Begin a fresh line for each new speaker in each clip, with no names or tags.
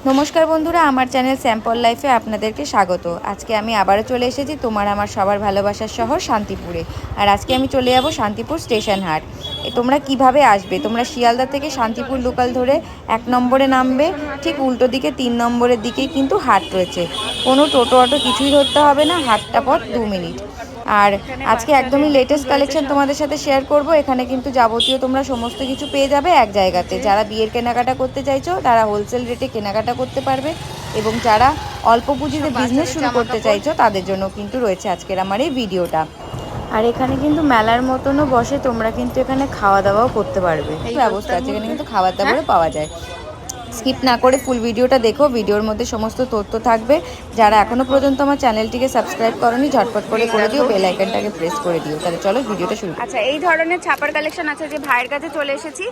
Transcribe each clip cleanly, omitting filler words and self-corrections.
নমস্কার বন্ধুরা, আমার চ্যানেল স্যাম্পল লাইফে আপনাদেরকে স্বাগত। আজকে আমি আবারও চলে এসেছি তোমার আমার সবার ভালোবাসার শহর শান্তিপুরে। আর আজকে আমি চলে যাব শান্তিপুর স্টেশন হাট। তোমরা কিভাবে আসবে? তোমরা শিয়ালদা থেকে শান্তিপুর লোকাল ধরে 1 নম্বরে নামবে, ঠিক উল্টো দিকে 3 নম্বরের দিকেই কিন্তু হাট রয়েছে। কোনো টোটো অটো কিছুই ধরতে হবে না, হাটটা পথ 2 মিনিট। আর আজকে একদমই লেটেস্ট কালেকশন তোমাদের সাথে শেয়ার করব। এখানে কিন্তু যাবতীয় তোমরা সমস্ত কিছু পেয়ে যাবে এক জায়গাতে। যারা বিয়ের কেনাকাটা করতে চাইছো তারা হোলসেল রেটে কেনাকাটা করতে পারবে, এবং যারা অল্প পুঁজিতে বিজনেস শুরু করতে চাইছো তাদের জন্য কিন্তু রয়েছে আজকের আমার এই ভিডিওটা। আর এখানে কিন্তু মেলার মতনও বসে, তোমরা কিন্তু এখানে খাওয়া দাওয়াও করতে পারবে, ব্যবস্থা আছে এখানে, কিন্তু খাবার দাবারও পাওয়া যায়। স্কিপ না করে ফুল ভিডিওটা দেখো, ভিডিওর মধ্যে সমস্ত তথ্য থাকবে। যারা এখনো পর্যন্ত আমার চ্যানেলটিকে সাবস্ক্রাইব করোনি ঝটপট করে দিও, বেল আইকনটাকে প্রেস করে দিও। তাহলে চলো ভিডিওটা শুরু।
আচ্ছা, এই ধরনের ছাপার কালেকশন আছে, যে ভাইয়ের কাছে চলে এসেছি।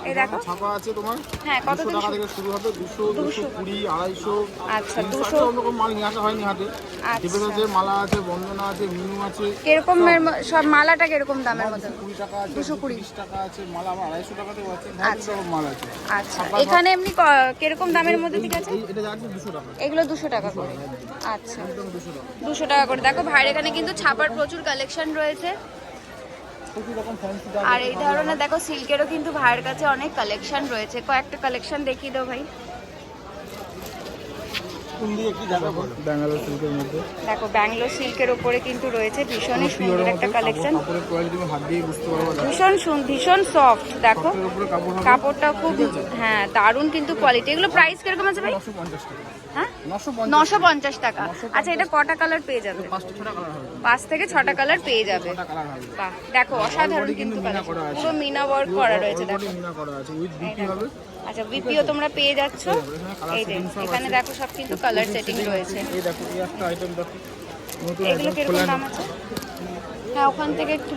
এই দেখো
ছাপা আছে তোমার।
হ্যাঁ, কত
টাকা থেকে শুরু হবে, 200 220 250।
আচ্ছা, 200
অন্যরকম মাল নিয়ে আসা হয়নি হাতে। টিপেস আছে, মালা আছে, বন্দনা আছে, মিনু আছে।
কিরকম সব মালাটা কিরকম দামের মধ্যে?
220 টাকা আছে,
220
টাকা আছে, মালা আবার 250 টাকাতেও আছে, সব মাল আছে।
আচ্ছা, এখানে এমনি কিরকম দামের মধ্যে ঠিক আছে?
এটা যাচ্ছে 200 টাকা।
এগুলো 200 টাকা করে। আচ্ছা, 200 টাকা করে। দেখো ভাইয়ের এখানে কিন্তু ছাপার প্রচুর কালেকশন রয়েছে। আর এই ধরনের দেখো সিল্কেরও কিন্তু ভাইয়ের কাছে অনেক কালেকশন রয়েছে। কয়েকটা কালেকশন দেখিয়ে দাও ভাই।
ব্যাঙ্গালোর সিল্কের মধ্যে
দেখো ব্যাঙ্গালোর সিল্কের উপরে কিন্তু রয়েছে ভীষণই সুন্দর একটা কালেকশন। ভীষণ সফট। দেখো কাপড়টা খুব দারুণ কিন্তু কোয়ালিটি। এগুলো প্রাইস কিরকম আছে ভাই? 950 টাকা। আচ্ছা, এটা কটা কালার পেয়ে যাবে? 5 থেকে 6টা কালার পেয়ে যাবে। বাহ, দেখো অসাধারণ কিন্তু পুরো মিনা ওয়ার্ক করা রয়েছে। দেখো আচ্ছা, বিপিও তোমরা পেয়ে যাচ্ছ। এই যে এখানে দেখো সব কিন্তু কালার সেটিং রয়েছে। এগুলো কিরকম দাম আছে? হ্যাঁ, ওখান থেকে একটু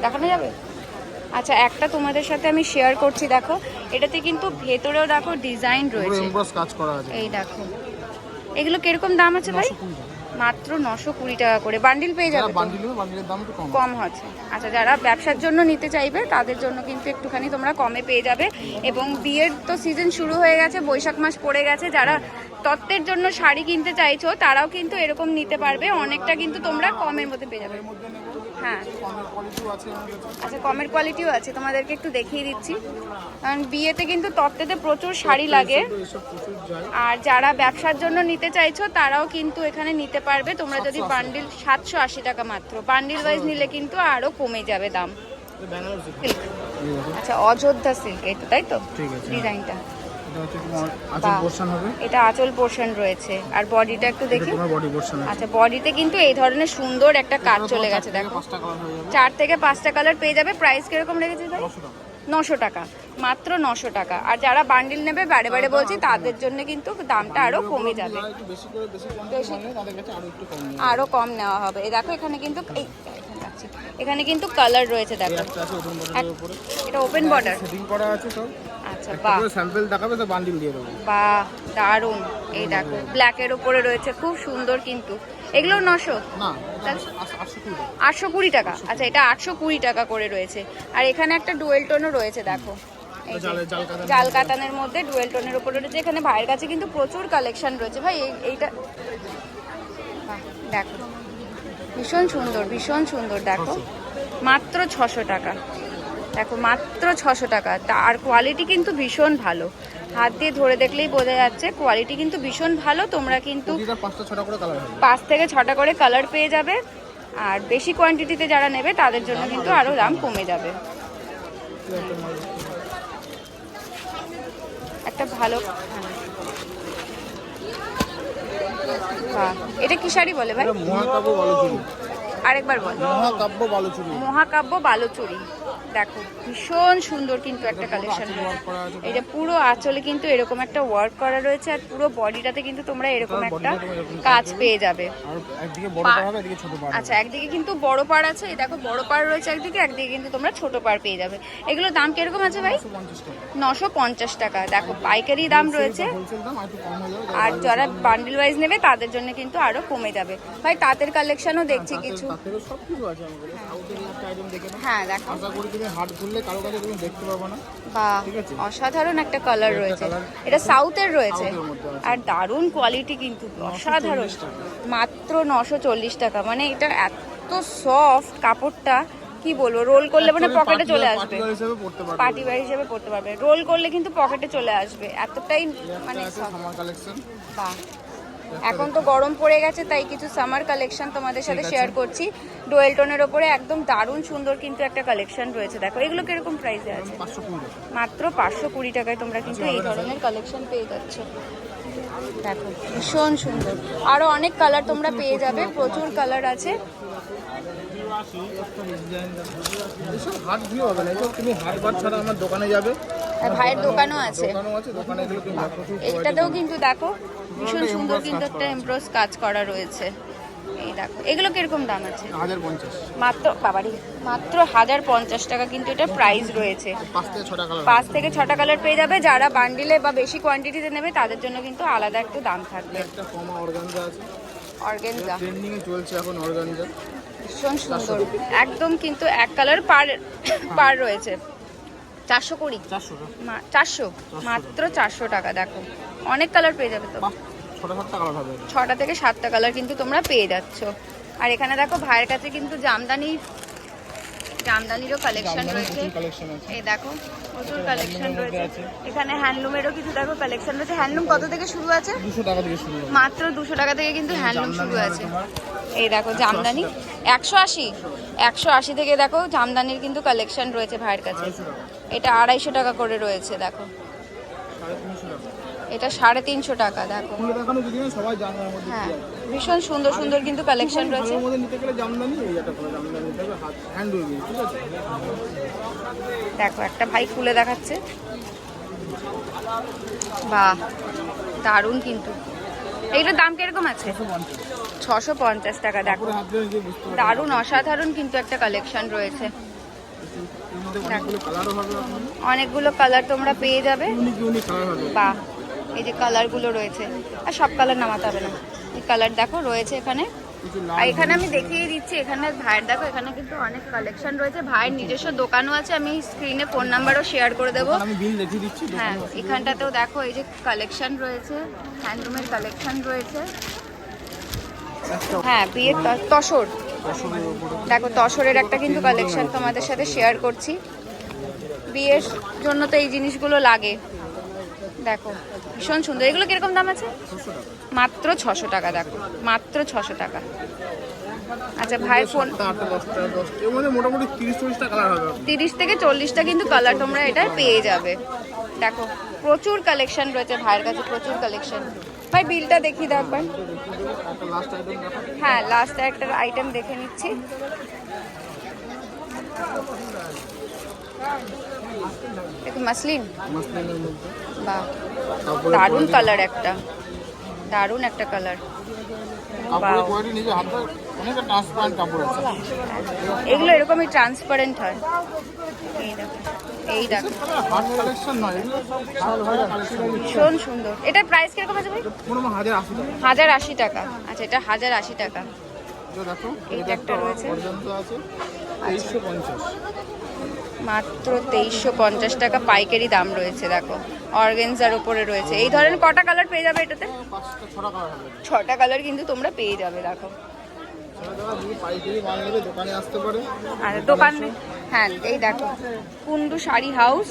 দেখানো যাবে। আচ্ছা, একটা তোমাদের সাথে আমি শেয়ার করছি। দেখো এটাতে কিন্তু ভেতরেও দেখো ডিজাইন রয়েছে, এই দেখো। এগুলো কিরকম দাম আছে ভাই? মাত্র 920 টাকা করে। বান্ডিল পেয়ে যাবে, কম হচ্ছে। আচ্ছা, যারা ব্যবসার জন্য নিতে চাইবে তাদের জন্য কিন্তু একটুখানি তোমরা কমে পেয়ে যাবে। এবং বিয়ের তো সিজন শুরু হয়ে গেছে, বৈশাখ মাস পড়ে গেছে। যারা তত্ত্বের জন্য শাড়ি কিনতে চাইছো তারাও কিন্তু এরকম নিতে পারবে, অনেকটা কিন্তু তোমরা কমের মধ্যে পেয়ে যাবে। হ্যাঁ, আচ্ছা, কমের কোয়ালিটিও আছে, তোমাদেরকে একটু দেখিয়ে দিচ্ছি। কারণ বিয়েতে কিন্তু তত্ত্বেতে প্রচুর শাড়ি লাগে। আর যারা ব্যবসার জন্য নিতে চাইছো তারাও কিন্তু এখানে নিতে পারবে। তোমরা যদি বান্ডিল 780 টাকা মাত্র, বান্ডিল ওয়াইজ নিলে কিন্তু আরো কমে যাবে দাম। আচ্ছা, অযোধ্যা সিল্ক, এটা তাই তো ডিজাইনটা? এটা আঁচল পোর্শন রয়েছে। আর বডিটা একটু দেখি। আচ্ছা, বডিতে কিন্তু এই ধরনের সুন্দর একটা কাজ চলে গেছে। দেখো 4 থেকে 5টা কালার পেয়ে যাবে। প্রাইস কিরকম রেখেছিস ভাই? 900 টাকা, মাত্র 900 টাকা। আর যারা বান্ডিল নেবে, বারে বারে বলছি, তাদের জন্য কিন্তু দামটা আরো কমে যাবে, আরো কম নেওয়া হবে। এই দেখো এখানে কিন্তু এখানে কিন্তু কালার রয়েছে। দেখো এটা ওপেন বর্ডার। আচ্ছা, বাহ,
স্যাম্পল দেখাবে তো বান্ডিল দিয়ে দেবো।
বাহ, দারুন। এই দেখো ব্ল্যাকের উপরে রয়েছে, খুব সুন্দর কিন্তু। এগুলো 900
না,
820 টাকা। আচ্ছা, এটা 820 টাকা করে রয়েছে। আর এখানে একটা ডুয়েল টোনও রয়েছে। দেখো জাল কাতানের মধ্যে ডুয়েল টোনের উপরে রয়েছে। এখানে ভাইয়ের কাছে কিন্তু প্রচুর কালেকশন রয়েছে। ভাই এইটা দেখো, ভীষণ সুন্দর, ভীষণ সুন্দর। দেখো মাত্র 600 টাকা। দেখো মাত্র 600 টাকা। আর কোয়ালিটি কিন্তু ভীষণ ভালো, হাত দিয়ে ধরে দেখলেই বোঝা যাচ্ছে কোয়ালিটি কিন্তু ভীষণ ভালো। তোমরা কিন্তু 5 থেকে 6টা করে কালার পেয়ে যাবে। আর বেশি কোয়ান্টিটিতে যারা নেবে তাদের জন্য কিন্তু আরো দাম কমে যাবে। একটা ভালো, এটা কি শাড়ি বলে ভাই? আরেকবার বল। মহাকাব্য বালুচুরি। দেখো ভীষণ সুন্দর কিন্তু একটা কালেকশন। এটা পুরো আঁচলে কিন্তু এরকম একটা ওয়ার্ক করা রয়েছে। আর পুরো বডিটাতে কিন্তু তোমরা এরকম একটা কাজ পেয়ে যাবে। আচ্ছা, একদিকে কিন্তু বড় পাড় আছে। এই দেখো বড় পাড় রয়েছে একদিকে, একদিকে কিন্তু তোমরা ছোট পাড় পেয়ে যাবে। এগুলো দাম কিরকম আছে ভাই? 950 টাকা। দেখো পাইকারি দাম রয়েছে। আর যারা বান্ডিল ওয়াইজ নেবে তাদের জন্য কিন্তু আরো কমে যাবে। ভাই তাঁতের কালেকশনও দেখছি কিছু। হ্যাঁ দেখো,
তুমি হাট ঘুরলে কারো কাছে তুমি দেখতে পাবো না।
বাহ,
ঠিক আছে।
অসাধারণ একটা কালার
একটা
রয়েছে।
colour।
এটা সাউথের রয়েছে
সাউথের মধ্যে আছে।
আর দারুণ কোয়ালিটি কিন্তু, অসাধারণ।
940 টাকা।
মাত্র 940 টাকা, মানে এটা এত সফট কাপড়টা, কি বলবো, রোল করলে মানে
Actually
পকেটে চলে
party
আসবে।
wear হিসেবে পড়তে পারবে।
পার্টি ওয়্যার হিসেবে পড়তে পারবে, রোল করলে কিন্তু পকেটে চলে আসবে, এতটাই মানে soft।
Summer collection.
বাহ, এখন তো গরম পড়ে গেছে তাই কিছু সামার কালেকশন তোমাদের সাথে
ঠিক আছে।
শেয়ার করছি। ডুয়েল টোনের ওপরে একদম দারুণ সুন্দর কিন্তু একটা কালেকশন রয়েছে। দেখো এগুলো কিরকম প্রাইসে আছে?
520 টাকা।
মাত্র 520 টাকায় তোমরা কিন্তু এই ধরনের কালেকশন পেয়ে যাচ্ছ। দেখো ভীষণ সুন্দর, আরো অনেক কালার তোমরা পেয়ে যাবে, প্রচুর কালার আছে।
এসব হাট ঘুরে হবে না, এসব তুমি হাট বার ছাড়া আমার দোকানে যাবে।
আর ভাইয়ের দোকানও আছে,
দোকানও আছে, দোকানে গেলে তুমি প্রচুর
এইটাতেও কিন্তু দেখো ভীষণ সুন্দর কিন্তু একটা এমব্রস কাজ করা রয়েছে। এই দেখো এগুলো কিরকম দাম আছে?
1050।
মাত্র বাবারি, মাত্র 1050 টাকা কিন্তু এটা প্রাইস রয়েছে।
5 থেকে 6টা কালার।
5 থেকে 6টা কালার পেয়ে যাবে। যারা বান্ডিলে বা বেশি কোয়ান্টিটিতে নেবে তাদের জন্য কিন্তু আলাদা একটু দাম থাকবে।
একটা কমা অর্গানজা আছে,
অর্গানজা
ট্রেন্ডিং এ চলছে এখন অর্গানজা।
ভীষণ সুন্দর, একদম কিন্তু এক কালার পার রয়েছে। 420,
400 টাকা।
400, মাত্র 400 টাকা। দেখো অনেক কালার পেয়ে যাবে তো,
6টা 7টা কালার হবে।
6টা থেকে 7টা কালার কিন্তু তোমরা পেয়ে যাচ্ছ। আর এখানে দেখো ভাইয়ের কাছে কিন্তু জামদানিরও কালেকশন রয়েছে।
কালেকশন আছে।
এই দেখো প্রচুর কালেকশন রয়েছে এখানে, হ্যান্ডলুমেরও কিছু দেখো কালেকশন রয়েছে। হ্যান্ডলুম কত থেকে শুরু আছে?
200 টাকা থেকে শুরু হবে।
মাত্র 200 টাকা থেকে কিন্তু হ্যান্ডলুম শুরু আছে। এই দেখো জামদানি 180 থেকে দেখো জামদানির কিন্তু কালেকশন রয়েছে ভাইয়ের কাছে। এটা 250 টাকা করে রয়েছে। দেখো
350 টাকা।
এটা 350 টাকা। দেখো
খুলে দেখানো যদি না সবাই জানার মধ্যে
হ্যাঁ,
কি আছে।
ভীষণ সুন্দর সুন্দর কিন্তু কালেকশন রয়েছে।
ভালোর মধ্যে নিতে গেলে জামদানি, এই একটা করে জামদানি নিতে হবে, হাত হ্যান্ড উইভিং। ঠিক আছে।
দেখো একটা ভাই খুলে দেখাচ্ছে, বাহ দারুণ কিন্তু। এইটার দাম কিরকম আছে? 650 টাকা। দেখো
হাত ধরে নিজে বুঝতে পারবে।
দারুণ অসাধারণ কিন্তু একটা কালেকশন রয়েছে।
এর মধ্যে অনেকগুলো কালারও হবে,
অনেকগুলো কালার তোমরা পেয়ে যাবে।
ইউনিক কালার হবে।
বাহ, এই যে কালারগুলো রয়েছে, আর সব কালার নামাতে হবে না, এই কালার দেখো রয়েছে এখানে।
কিছু
আর এখানে আমি দেখিয়ে দিচ্ছি, এখানে ভাইয়ের দেখো এখানে কিন্তু অনেক কালেকশন রয়েছে। ভাইয়ের নিজস্ব দোকানও আছে, আমি স্ক্রিনে ফোন নাম্বারও শেয়ার করে দেবো।
আমি বিল দেখিয়ে দিচ্ছি।
হ্যাঁ, এখানটাতেও দেখো এই যে কালেকশন রয়েছে, হ্যান্ডলুমের কালেকশন রয়েছে। হ্যাঁ, বিয়ের তসর, দেখো তসরের একটা কিন্তু কালেকশন তোমাদের সাথে শেয়ার করছি। বিয়ের জন্য তো এই জিনিসগুলো লাগে। দেখো ভীষণ সুন্দর, এগুলো কিরকম দাম আছে? মাত্র 600 টাকা। দেখো মাত্র 600 টাকা। আচ্ছা ভাই ফোন,
8টা 10টা 10টা এর মধ্যে মোটামুটি 30-40টা কালার হবে।
30 থেকে 40টা কিন্তু কালার তোমরা এটা পেয়ে যাবে। দেখো প্রচুর কালেকশন রয়েছে ভাইয়ের কাছে, প্রচুর কালেকশন। ভাই বিলটা দেখিয়ে দাও একবার।
একটা লাস্ট আইটেম দেখো।
হ্যাঁ, লাস্ট একটা আইটেম দেখে নিচ্ছি। দেখো মাসলিন,
মাসলিনের মধ্যে
বাহ
কাপড়ের
দারুণ
quality-
কালার, একটা দারুণ একটা কালার।
কাপড়ের কোয়ালিটি নিজে হাতে অনেকটা ট্রান্সপারেন্ট কাপড় আছে।
এগুলো এরকমই ট্রান্সপারেন্ট হয়। এই দেখো, এই দেখো
হাট কালেকশন নয়, এগুলো সব ভালো কালেকশন।
ভীষণ সুন্দর। এটার প্রাইস কিরকম আছে ভাই?
মোটামুটি 1080 টাকা।
1080 টাকা। আচ্ছা এটা 1080 টাকা।
এটা দেখো,
এইটা একটা রয়েছে।
পর্যন্ত আছে 2350।
মাত্র 2350 টাকা পাইকারি দাম রয়েছে। দেখো অর্গানজার উপরে রয়েছে। এই ধরনের কটা কালার পেয়ে যাবে এটাতে?
5টা 6টা কালার হবে।
6টা কালার কিন্তু তোমরা পেয়ে যাবে। দেখো
সেটা দাদা যদি পাইকারি মাল নেবে দোকানে আসতে পারে।
আর দোকান, হ্যাঁ এই দেখো কুন্ডু শাড়ি হাউস।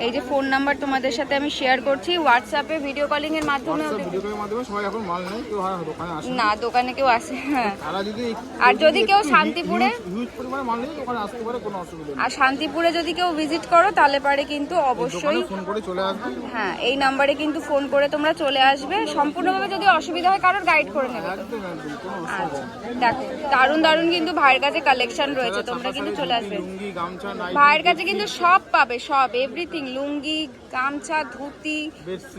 এই যে ফোন নাম্বার তোমাদের সাথে আমি শেয়ার করছি, হোয়াটসঅ্যাপে ভিডিও কলিং এর মাধ্যমে।
হোয়াটসঅ্যাপ ভিডিও কলের মাধ্যমে সবাই এখন মাল নেয়, কেউ আর দোকানে আসে না।
না দোকানে কেউ আসে, হ্যাঁ।
তারা যদি
আর যদি কেউ শান্তিপুরে,
হিউজ পরিমাণে মাল নেয় দোকানে আসতে পারে, কোনো অসুবিধা নেই।
আর শান্তিপুরে যদি কেউ ভিজিট করো তাহলে পারে কিন্তু অবশ্যই,
ফোন করে চলে আসবে।
হ্যাঁ এই নাম্বারে কিন্তু ফোন করে তোমরা চলে আসবে। সম্পূর্ণভাবে যদি অসুবিধা হয় কারোর গাইড করে নেবে তো।
একদম একদম কোনো অসুবিধা
আচ্ছা দেখো দারুণ দারুণ কিন্তু ভাইয়ের কাছে কালেকশন রয়েছে, তোমরা কিন্তু চলে আসবে।
লুঙ্গি গামছা নাইটি
ভাইয়ের কাছে কিন্তু সব পাবে, সব এভরিথিং, লুঙ্গি গামছা ধুতি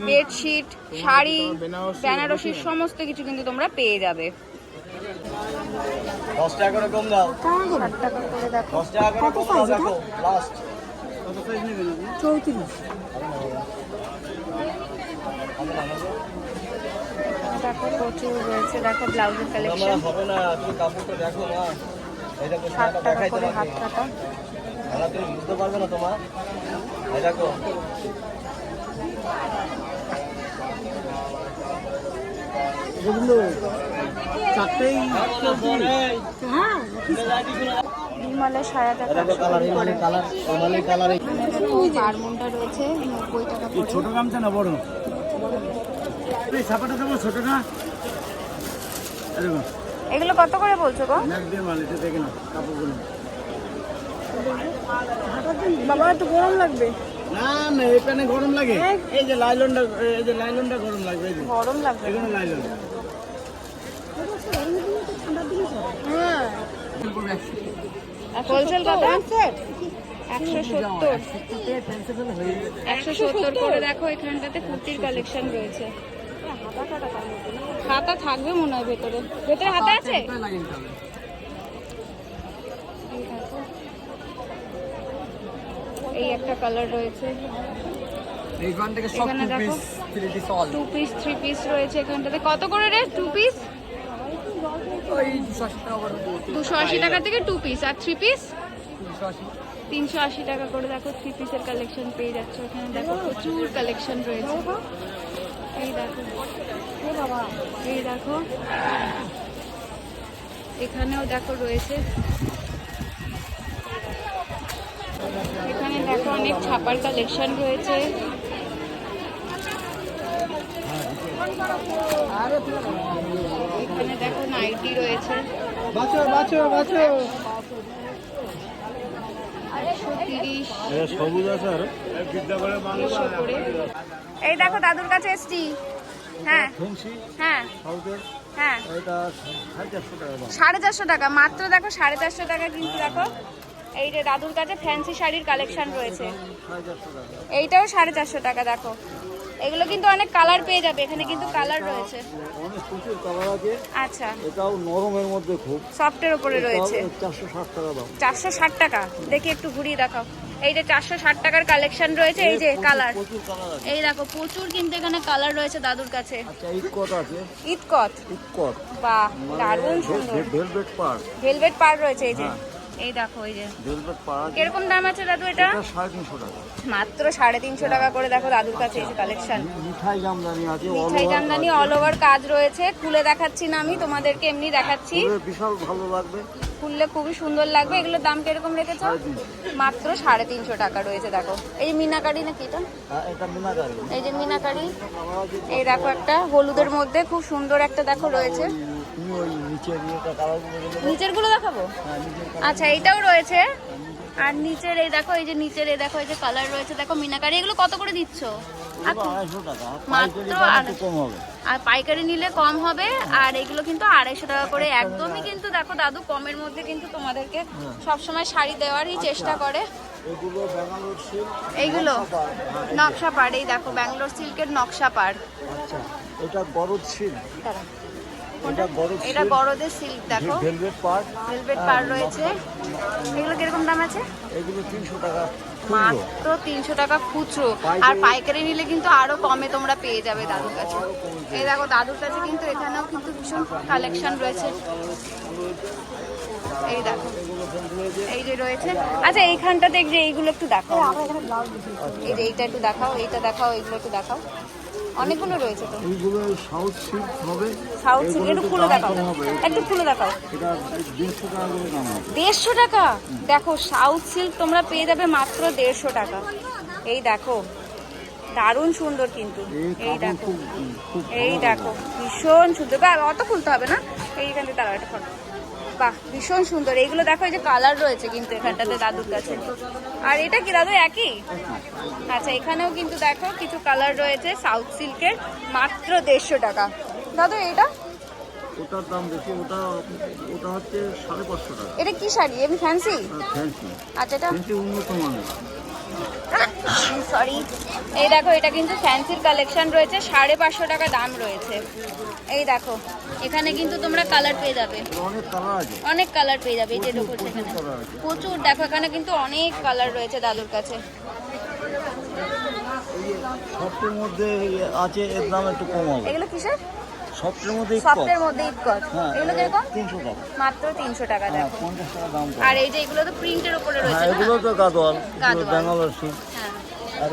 বেডশিট শাড়ি বেনারসির সমস্ত কিছু কিন্তু তোমরা পেয়ে যাবে।
10 টাকা করে কম দাও।
60 টাকা করে দেখো,
10 টাকা করে কম দাও, দেখো লাস্ট।
দেখো প্রচুর রয়েছে। দেখো ব্লাউজের
আমরা
কালেকশন,
হবে না, তুমি কাপড়টা দেখো না। এই দেখো
60
শাড়িটা
টাকা
দেখাই
করে হাত
তোমাকে।
কাটা।
খেলা তুমি বুঝতে পারবে না তোমার। এই দেখো
চারটেই
হিমালয় সায়া টাকা
দেখো colour Himalaya colour Himalaya colour.
Bermuda রয়েছে 90 টাকা করে।
ছোট গামছা না বড়? এই ছাপাটা দেবো ছোটটা। এরকম
এগুলো কত করে বলছো গো?
ম্যাক দিয়ে মাল এটা দেখে না কাপড়গুলো।
বাবা একটু গরম লাগবে।
না না এখানে গরম লাগে। এই যে লাইলনটা, এই যে লাইলনটা গরম লাগবে। এই যে
গরম লাগবে।
এখানে লাইলন।
হ্যাঁ হোলসেল কত? 170 170 করে। দেখো এখানটাতে কুর্তির কালেকশন রয়েছে। হাতা থাকবে মনে হয় ভেতরে। ভেতরে হাতা আছে? এই একটা কালার রয়েছে
এইখান থেকে সব
এখানে
টু
দেখো।
Piece 3 piece all.
2 piece 3 piece রয়েছে এখানটাতে। কত করে রে 2 পিস?
ওই 280 টাকা করে।
280 টাকা থেকে 2 পিস। আর 3 পিস
380।
380 টাকা করে। দেখো 3 পিসের কালেকশন পেয়ে যাচ্ছে ওখানে। দেখো প্রচুর কালেকশন রয়েছে। এই দেখো এই দেখো এখানেও দেখো রয়েছে। এখানে দেখো অনেক ছাপার কালেকশন রয়েছে। এখানে দেখো নাইটি রয়েছে।
বাঁচো বাঁচো বাঁচো।
130
সবুজ আছে আর
করে। এই দেখো দাদুর কাছে এসছি। হ্যাঁ
ফেন্সি
হ্যাঁ
সাউথের
হ্যাঁ
এটা 450 টাকা দাম।
450 টাকা মাত্র। দেখো 450 টাকা কিন্তু। দেখো এই যে দাদুর কাছে ফ্যান্সি শাড়ির কালেকশন রয়েছে।
450 টাকা।
এইটাও 450 টাকা। দেখো এগুলো কিন্তু অনেক কালার পেয়ে যাবে এখানে, কিন্তু কালার রয়েছে।
অনেক প্রচুর কালার আছে।
আচ্ছা
এটাও নরমের মধ্যে খুব।
সফটের উপরে রয়েছে।
460 টাকা দাম।
460 টাকা। দেখি একটু ঘুরিয়ে দেখাও। এই যে 460 টাকার কালেকশন রয়েছে। এই যে কালার,
প্রচুর কালার আছে।
এই দেখো প্রচুর কিন্তু এখানে কালার রয়েছে দাদুর কাছে।
আচ্ছা ইটকট আছে।
ইটকট,
ইটকট
বাহ দারুণ সুন্দর।
ভেলভেট পার।
ভেলভেট পার রয়েছে। এই যে
হ্যাঁ।
এই দেখো এই যে
ভেলভেট পার আছে।
কিরকম দাম আছে দাদু এটা?
এটা 350 টাকা।
মাত্র 350 টাকা করে। দেখো দাদুর কাছে এই যে কালেকশন।
মিঠাই জামদানি আছে।
মিঠাই জামদানি অল ওভার কাজ রয়েছে। খুলে দেখাচ্ছি না আমি তোমাদেরকে, এমনি দেখাচ্ছি।
বিশাল ভালো লাগবে।
খুললে খুবই সুন্দর লাগবে। এগুলোর দাম কিরকম রেখেছো? মাত্র 350 টাকা রয়েছে। দেখো এই যে মিনাকারি নাকি এটা?
এটা মিনাকারি।
এই যে মিনাকারি। এই দেখো একটা হলুদের মধ্যে খুব সুন্দর একটা দেখো রয়েছে।
তুমি ওই নিচে এটা কালারগুলো দিলে।
নিচের গুলো দেখাবো?
হ্যাঁ নিচের
আচ্ছা এইটাও রয়েছে। আর নিচের এই দেখো, এই যে নিচের এই দেখো, এই যে কালার রয়েছে দেখো মিনাকারি। এগুলো কত করে দিচ্ছ? আর
250 টাকা।
মাত্র
পাইকারি দাম একটু কম হবে।
আর পাইকারি নিলে কম হবে। আর এগুলো কিন্তু 250 টাকা করে একদমই। কিন্তু দেখো দাদু কমের মধ্যে কিন্তু তোমাদেরকে সবসময় শাড়ি দেওয়ারই চেষ্টা করে।
এগুলো ব্যাঙ্গালোর সিল্ক।
এইগুলো নকশা পাড়। এই দেখো ব্যাঙ্গালোর সিল্কের নকশা পাড়।
আচ্ছা এটা গরজ সিল্ক।
দাঁড়া,
এটা গরজ
এটা বড়দের সিল্ক। দেখো
ভেলভেট পার।
ভেলভেট পাড় রয়েছে। এগুলো কিরকম দাম আছে?
এগুলো 300 টাকা।
মাত্র 300 টাকা খুচরো। আর পাইকারি নিলে কিন্তু আরো কমে তোমরা পেয়ে যাবে দাদুর কাছে। এই দেখো দাদুর কাছে কিন্তু এখানেও কিন্তু ভীষণ কালেকশন রয়েছে। এই দেখো এই যে রয়েছে। আচ্ছা এইখানটাতে যে এইগুলো একটু দেখাও। এই যে এইটা একটু দেখাও, এইটা দেখাও, এইগুলো একটু দেখাও। অনেকগুলো রয়েছে তো।
এইগুলো সাউথ সিল্ক হবে।
সাউথ সিল্ক একটু খুলে দেখাও, একটু খুলে দেখাও।
এটা 150 টাকা করে দাম হবে।
150 টাকা? দেখো সাউথ সিল্ক তোমরা পেয়ে যাবে মাত্র 150 টাকা। এই দেখো দারুণ সুন্দর কিন্তু। এই দেখো এই দেখো ভীষণ সুন্দর। বা অত খুলতে হবে না। এইখান থেকে তারা একটা ফটো। বাহ ভীষণ সুন্দর। এইগুলো দেখো এই যে কালার রয়েছে কিন্তু এখানটাতে দাদুর কাছে। আর এটা কি দাদু একই? আচ্ছা এখানেও কিন্তু দেখো কিছু কালার রয়েছে সাউথ সিল্কের। মাত্র 150 টাকা। দাদু এটা?
ওটার দাম বেশি। ওটা হচ্ছে 550 টাকা।
এটা কি শাড়ি? এমনি ফ্যান্সি?
ফ্যান্সি।
আচ্ছা এটা
ফ্যান্সি উন্নত মানের।
সরি। এই দেখো এটা কিন্তু ফ্যান্সির কালেকশন রয়েছে। 550 টাকা দাম রয়েছে। এই দেখো এখানে কিন্তু তোমরা কালার পেয়ে যাবে।
অনেক কালার আছে।
অনেক কালার পেয়ে যাবে। এই যে দেখো এখানে
কালার আছে।
প্রচুর। দেখো এখানে কিন্তু অনেক কালার রয়েছে দাদুর কাছে।
শর্টের মধ্যে আছে, এর দাম একটু কম হবে।
এগুলো কিসের?
সফটের মধ্যে
সফটের মধ্যে ইটকট,
হ্যাঁ,
এগুলো কিরকম?
300 টাকা।
মাত্র 300 টাকা।
হ্যাঁ,
দেখো
50 টাকা দাম পড়ে।
আর এই যে এগুলো তো প্রিন্টের উপরে
হ্যাঁ,
রয়েছে না?
এগুলো তো গাদোয়াল,
গাদোয়াল।
ব্যাঙ্গালোর সিল্ক।
হ্যাঁ
আর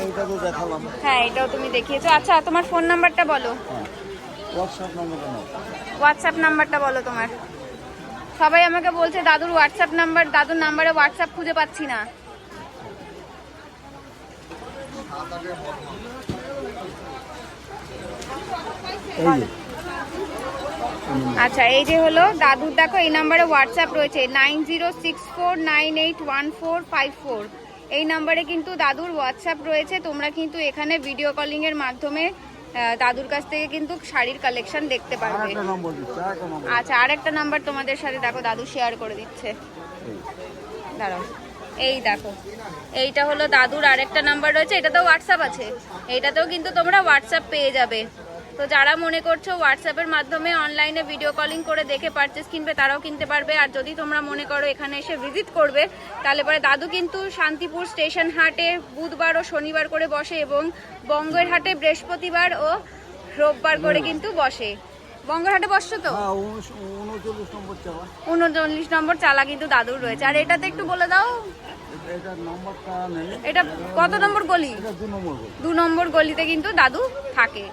এইটা তো দেখালাম।
হ্যাঁ, এটাও তুমি দেখিয়েছো। আচ্ছা, তোমার ফোন নাম্বারটা বলো,
হ্যাঁ, হোয়াটসঅ্যাপ নম্বরটা নাও।
হোয়াটসঅ্যাপ নাম্বারটা বলো তোমার। সবাই আমাকে বলছে দাদুর হোয়াটসঅ্যাপ নাম্বার, দাদুর নাম্বারে হোয়াটসঅ্যাপ খুঁজে পাচ্ছি না।
এই যে
আচ্ছা, এই যে হলো দাদুর, দেখো এই নাম্বারে হোয়াটসঅ্যাপ রয়েছে 9064981454। এই নাম্বারে কিন্তু দাদুর হোয়াটসঅ্যাপ রয়েছে। তোমরা কিন্তু এখানে ভিডিও কলিং এর মাধ্যমে দাদুর কাছ থেকে কিন্তু শাড়ির কালেকশন দেখতে পারবে।
আরেকটা নম্বর দিচ্ছি, আরেকটা নম্বর।
আচ্ছা, আরেকটা নাম্বার তোমাদের সাথে দেখো দাদু শেয়ার করে দিচ্ছে। দাঁড়াও, এই দেখো, এইটা হলো দাদুর আরেকটা নাম্বার রয়েছে। এটাতেও হোয়াটসঅ্যাপ আছে, এইটাতেও কিন্তু তোমরা হোয়াটসঅ্যাপ পেয়ে যাবে। তো যারা মনে করছো হোয়াটসঅ্যাপের মাধ্যমে অনলাইনে ভিডিও কলিং করে দেখে পারচেস কিনবে, তারাও কিনতে পারবে। আর যদি তোমরা মনে করো এখানে এসে ভিজিট করবে, তাহলে পরে দাদু কিন্তু শান্তিপুর স্টেশন হাটে বুধবার ও শনিবার করে বসে, এবং বঙ্গের হাটে বৃহস্পতিবার ও রোববার করে কিন্তু বসে। বঙ্গের হাটে বসছো তো?
হ্যাঁ, 39 নম্বর চাওয়া।
39 নম্বর চালা কিন্তু দাদুর রয়েছে। আর এটাতে একটু বলে দাও,
এটার নম্বরটা নেই।
এটা কত নম্বর গলি?
এটা 2 নম্বর গলি।
2 নম্বর গলিতে কিন্তু দাদু থাকে।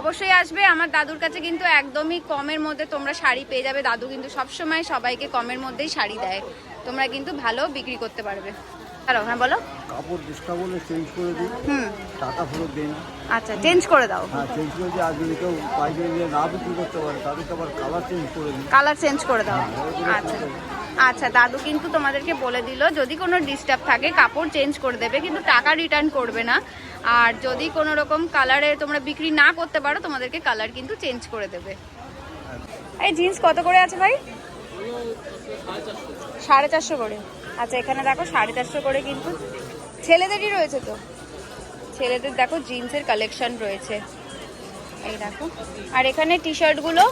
অবশ্যই আসবে। আমার দাদুর কাছে কিন্তু একদমই কমের মধ্যে তোমরা শাড়ি পেয়ে যাবে। দাদু কিন্তু সবসময় সবাইকে কমের মধ্যেই শাড়ি দেয়, তোমরা কিন্তু ভালো বিক্রি করতে পারবে। দাঁড়াও, হ্যাঁ বলো।
কাপড় ডিসকাউন্ট বলে চেঞ্জ করে দিই, টাকা ফেরত দিই না।
আচ্ছা, চেঞ্জ করে দাও।
হ্যাঁ, চেঞ্জ করে দিই। আর যদি কেউ পাইকারি নিয়ে না বিক্রি করতে পারে, তাদেরকে আবার কালার চেঞ্জ করে দিই।
কালার চেঞ্জ করে দাও। আচ্ছা আচ্ছা, দাদু কিন্তু তোমাদেরকে বলে দিল যদি কোনো ডিস্টার্ব থাকে কাপড় চেঞ্জ করে দেবে, কিন্তু টাকা রিটার্ন করবে না। আর যদি কোনো রকম কালারে তোমরা বিক্রি না করতে পারো, তোমাদেরকে কালার কিন্তু চেঞ্জ করে দেবে। এই জিন্স কত করে আছে ভাই? 450 করে। আচ্ছা, এখানে দেখো 450 করে কিন্তু ছেলেদেরই রয়েছে। তো ছেলেদের দেখো জিন্সের কালেকশন রয়েছে, এই দেখো। আর এখানে টি শার্টগুলো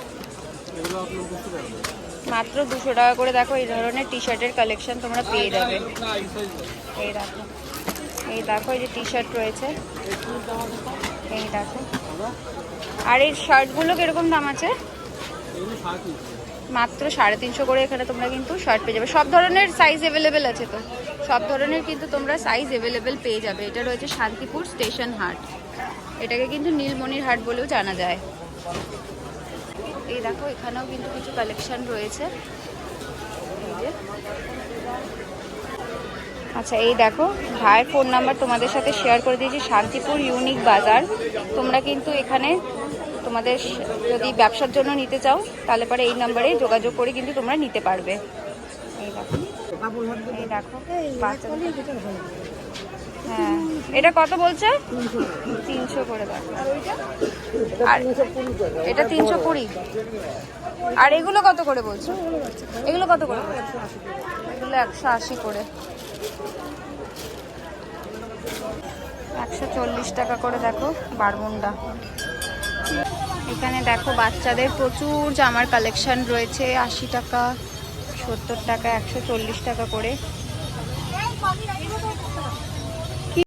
মাত্র 200 টাকা করে। দেখো এই ধরনের টি শার্টের কালেকশন তোমরা পেয়ে যাবে। এই দেখো, এই দেখো, এই যে টি শার্ট রয়েছে, এই দেখো। আর এই শার্টগুলো কিরকম দাম আছে? মাত্র 350 করে। এখানে তোমরা কিন্তু শার্ট পেয়ে যাবে। সব ধরনের সাইজ অ্যাভেলেবেল আছে, তো সব ধরনের কিন্তু তোমরা সাইজ অ্যাভেলেবেল পেয়ে যাবে। এটা রয়েছে শান্তিপুর স্টেশন হাট, এটাকে কিন্তু নীলমণির হাট বলেও জানা যায়। এই দেখো, এখানেও কিন্তু কিছু কালেকশন রয়েছে, এই যে। আচ্ছা, এই দেখো, ভাইয়ের ফোন নাম্বার তোমাদের সাথে শেয়ার করে দিয়েছি, শান্তিপুর ইউনিক বাজার। তোমরা কিন্তু এখানে তোমাদের যদি ব্যবসার জন্য নিতে চাও, তাহলে পরে এই নাম্বারে যোগাযোগ করে কিন্তু তোমরা নিতে পারবে। এই দেখো, এই দেখো বাচ্চাদের। হ্যাঁ, এটা কত বলছে? 300 করে। দেখো, আর এটা 320। আর এগুলো কত করে বলছো? এগুলো কত করে? এগুলো 180 করে। 140 টাকা করে। দেখো বারমুন্ডা। এখানে দেখো বাচ্চাদের প্রচুর জামার কালেকশন রয়েছে, 80 টাকা, 70 টাকা, 140 টাকা করে।